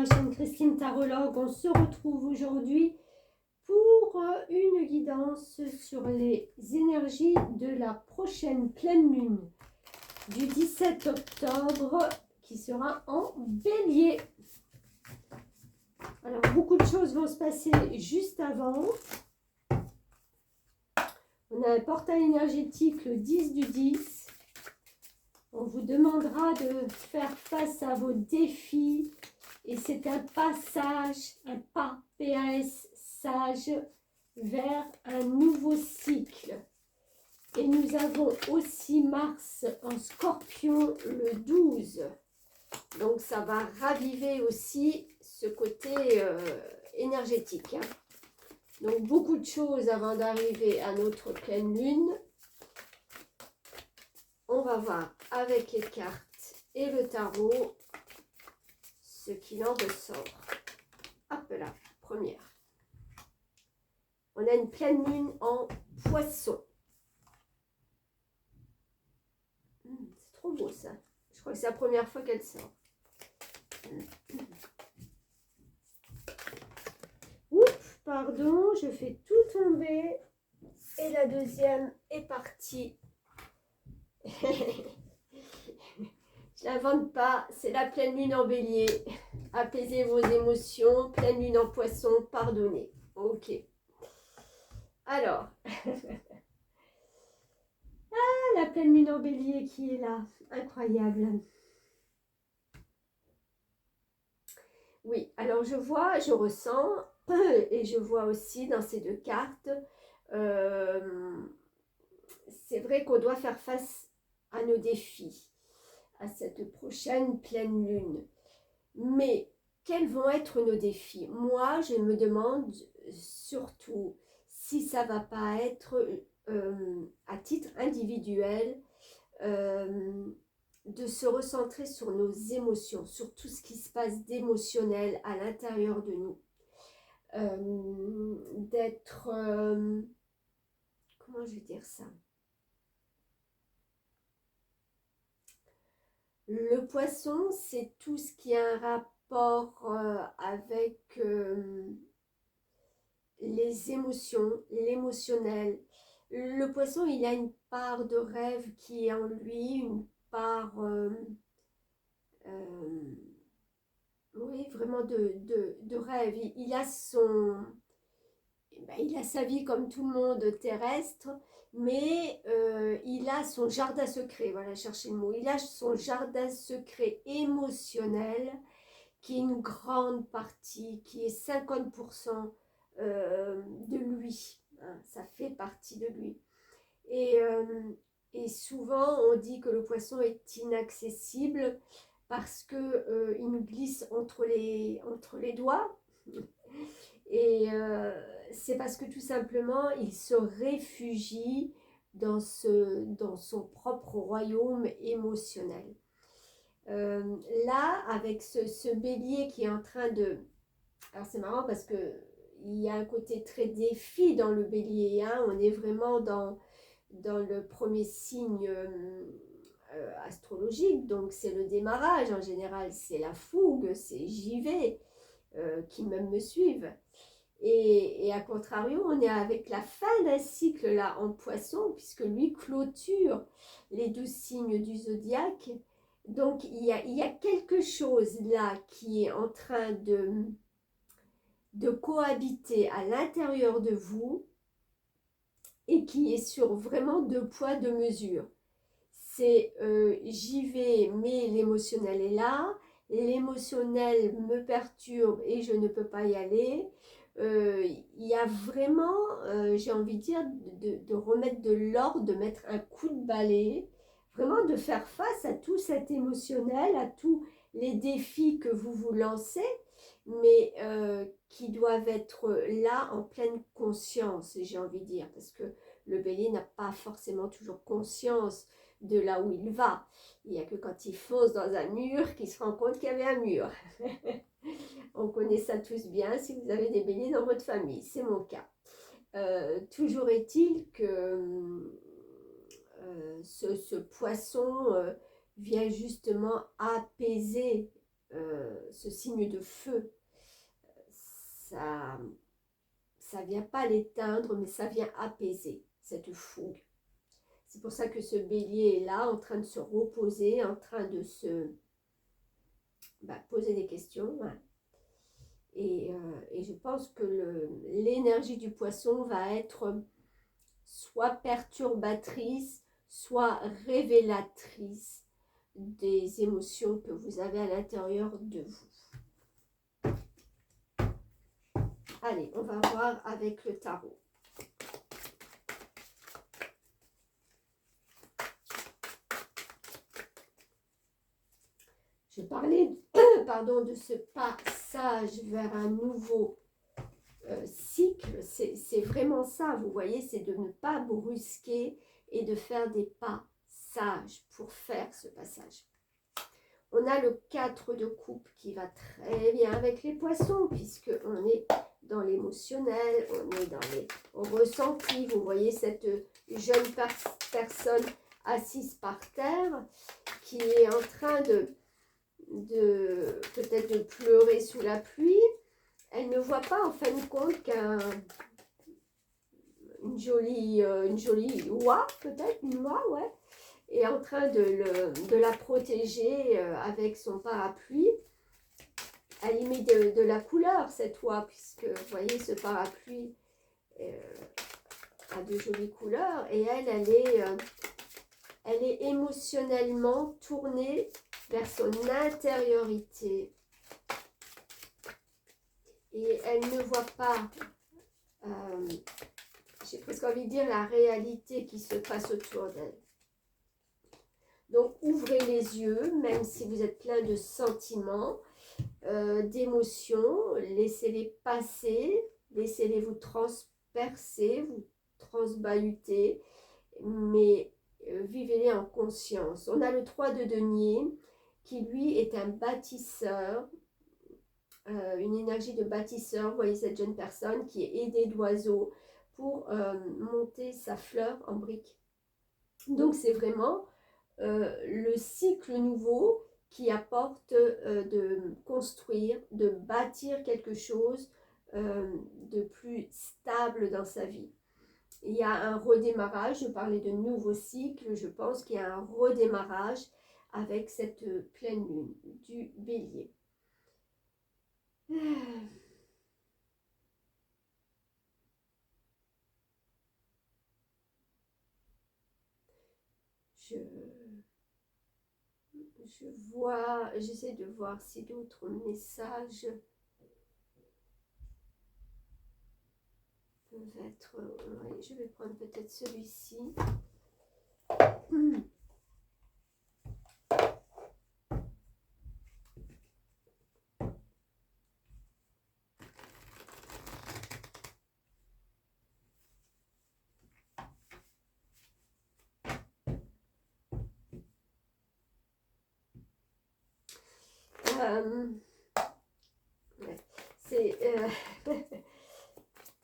ma chaîne Christine Tarologue. On se retrouve aujourd'hui pour une guidance sur les énergies de la prochaine pleine lune du 17 octobre qui sera en Bélier. Alors, beaucoup de choses vont se passer juste avant. On a un portail énergétique le 10 du 10. On vous demandera de faire face à vos défis. Et c'est un passage, un pas, PAS, sage, vers un nouveau cycle. Et nous avons aussi Mars en Scorpion le 12. Donc ça va raviver aussi ce côté énergétique. Hein. Donc beaucoup de choses avant d'arriver à notre pleine lune. On va voir avec les cartes et le tarot ce qu'il en ressort. Hop là, première. On a une pleine lune en Poisson. C'est trop beau ça. Je crois que c'est la première fois qu'elle sort. Oups, pardon, je fais tout tomber. Et la deuxième est partie. Je l'invente pas, c'est la pleine lune en Bélier. Apaisez vos émotions, pleine lune en Poisson, pardonnez. Ok. Alors, la pleine lune en Bélier qui est là, incroyable. Oui, alors je vois, je ressens, et je vois aussi dans ces deux cartes, c'est vrai qu'on doit faire face à nos défis, à cette prochaine pleine lune. Mais quels vont être nos défis? Moi, je me demande surtout si ça va pas être à titre individuel de se recentrer sur nos émotions, sur tout ce qui se passe d'émotionnel à l'intérieur de nous. D'être... comment je vais dire ça? Le Poisson, c'est tout ce qui a un rapport avec les émotions, l'émotionnel. Le Poisson, il a une part de rêve qui est en lui, une part, oui, vraiment de rêve. Il a il a sa vie comme tout le monde terrestre, mais il a son jardin secret, voilà, cherchez le mot. Il a son jardin secret émotionnel, qui est une grande partie, qui est 50% de lui. Hein, ça fait partie de lui. Et souvent, on dit que le Poisson est inaccessible parce qu'il nous glisse entre les doigts. Et c'est parce que tout simplement, il se réfugie dans son propre royaume émotionnel. Là, avec ce bélier qui est en train de... Alors c'est marrant parce que il y a un côté très défi dans le bélier. Hein. On est vraiment dans le premier signe astrologique. Donc c'est le démarrage en général. C'est la fougue, c'est j'y vais, qui même me suivent. Et à contrario, on est avec la fin d'un cycle là en Poisson, puisque lui clôture les 12 signes du zodiaque. Donc il y a quelque chose là qui est en train de cohabiter à l'intérieur de vous et qui est sur vraiment 2 poids 2 mesures. C'est j'y vais mais l'émotionnel est là, l'émotionnel me perturbe et je ne peux pas y aller. Il y a vraiment, j'ai envie de dire, de remettre de l'ordre, de mettre un coup de balai, vraiment de faire face à tout cet émotionnel, à tous les défis que vous vous lancez, mais qui doivent être là en pleine conscience, j'ai envie de dire, parce que le bélier n'a pas forcément toujours conscience de là où il va. Il n'y a que quand il fonce dans un mur qu'il se rend compte qu'il y avait un mur. On connaît ça tous bien si vous avez des béliers dans votre famille, c'est mon cas. Toujours est-il que ce Poisson vient justement apaiser ce signe de feu, ça ne vient pas l'éteindre, mais ça vient apaiser cette fougue. C'est pour ça que ce bélier est là, en train de se reposer, en train de se poser des questions. Hein. Et je pense que l'énergie du poisson va être soit perturbatrice, soit révélatrice des émotions que vous avez à l'intérieur de vous. Allez, on va voir avec le tarot. Je parlais pardon, de ce passage vers un nouveau cycle. C'est vraiment ça, vous voyez, c'est de ne pas brusquer et de faire des pas sages pour faire ce passage. On a le 4 de coupe qui va très bien avec les poissons, puisqu'on est dans l'émotionnel, on est dans les ressentis. Vous voyez cette jeune personne assise par terre qui est en train de peut-être de pleurer sous la pluie. Elle ne voit pas en fin de compte une jolie oie, peut-être, une oie, ouais, est en train de la protéger avec son parapluie. Elle y met de la couleur, cette oie, puisque, vous voyez, ce parapluie a de jolies couleurs, et elle est émotionnellement tournée vers son intériorité. Et elle ne voit pas, j'ai presque envie de dire, la réalité qui se passe autour d'elle. Donc, ouvrez les yeux, même si vous êtes plein de sentiments, d'émotions, laissez-les passer, laissez-les vous transpercer, vous transbahuter, mais vivez-les en conscience. On a le 3 de denier, qui lui est un bâtisseur, une énergie de bâtisseur. Vous voyez cette jeune personne qui est aidée d'oiseaux pour monter sa fleur en brique. Donc c'est vraiment le cycle nouveau qui apporte de construire, de bâtir quelque chose de plus stable dans sa vie. Il y a un redémarrage, je parlais de nouveau cycle, je pense qu'il y a un redémarrage avec cette pleine lune du bélier. Je vois, j'essaie de voir si d'autres messages peuvent être... Oui, je vais prendre peut-être celui-ci.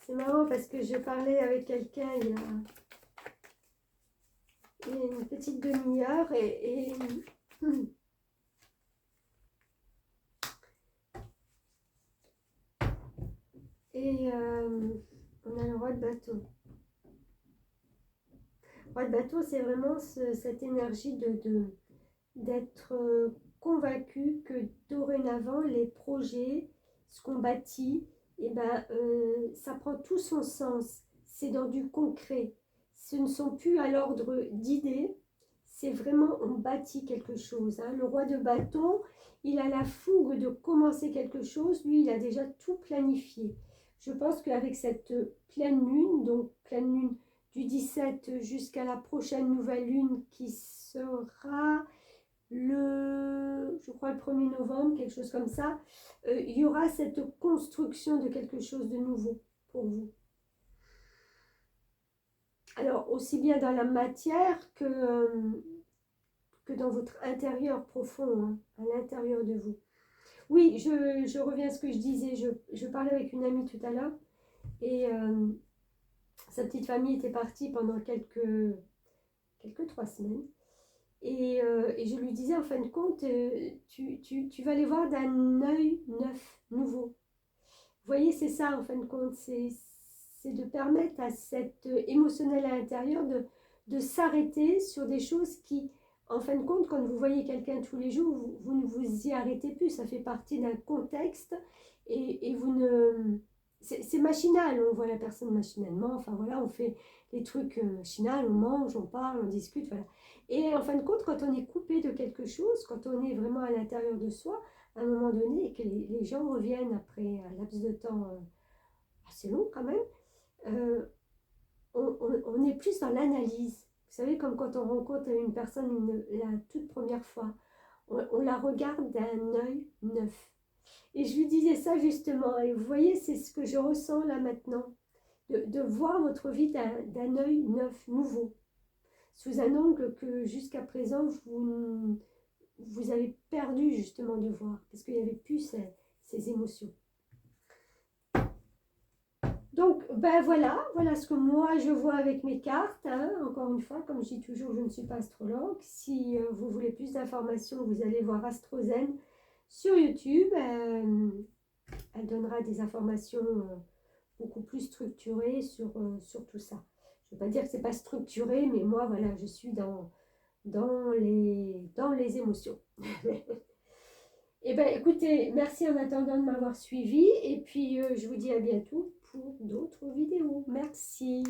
C'est marrant parce que je parlais avec quelqu'un il y a une petite demi-heure et on a le roi de bateau. Le roi de bateau, c'est vraiment cette énergie d'être convaincu que dorénavant, les projets, ce qu'on bâtit, ça prend tout son sens. C'est dans du concret. Ce ne sont plus à l'ordre d'idées, c'est vraiment, on bâtit quelque chose. Hein. Le roi de bâton, il a la fougue de commencer quelque chose. Lui, il a déjà tout planifié. Je pense qu'avec cette pleine lune, donc pleine lune du 17 jusqu'à la prochaine nouvelle lune qui sera je crois le 1er novembre, quelque chose comme ça, il y aura cette construction de quelque chose de nouveau pour vous. Alors, aussi bien dans la matière que dans votre intérieur profond, hein, à l'intérieur de vous. Oui, je reviens à ce que je disais, je parlais avec une amie tout à l'heure, et sa petite famille était partie pendant quelques 3 semaines. Et je lui disais, en fin de compte, tu vas les voir d'un œil neuf, nouveau. Vous voyez, c'est ça, en fin de compte, c'est de permettre à cette émotionnel à l'intérieur de s'arrêter sur des choses qui, en fin de compte, quand vous voyez quelqu'un tous les jours, vous ne vous y arrêtez plus, ça fait partie d'un contexte, et vous ne... C'est machinal, on voit la personne machinalement, enfin voilà, on fait les trucs machinal, on mange, on parle, on discute, voilà. Et en fin de compte, quand on est coupé de quelque chose, quand on est vraiment à l'intérieur de soi, à un moment donné, et que les gens reviennent après un laps de temps assez long quand même, euh, on est plus dans l'analyse. Vous savez, comme quand on rencontre une personne la toute première fois, on la regarde d'un œil neuf. Et je lui disais ça justement, et vous voyez, c'est ce que je ressens là maintenant, de voir votre vie d'un œil neuf, nouveau, sous un angle que jusqu'à présent vous avez perdu justement de voir, parce qu'il n'y avait plus ces émotions. Donc, ben voilà ce que moi je vois avec mes cartes. Hein. Encore une fois, comme je dis toujours, je ne suis pas astrologue. Si vous voulez plus d'informations, vous allez voir AstroZen sur YouTube. Elle donnera des informations beaucoup plus structurées sur tout ça. Je ne veux pas dire que ce n'est pas structuré, mais moi, voilà, je suis dans les émotions. Eh bien, écoutez, merci en attendant de m'avoir suivi. Et puis, je vous dis à bientôt pour d'autres vidéos. Merci.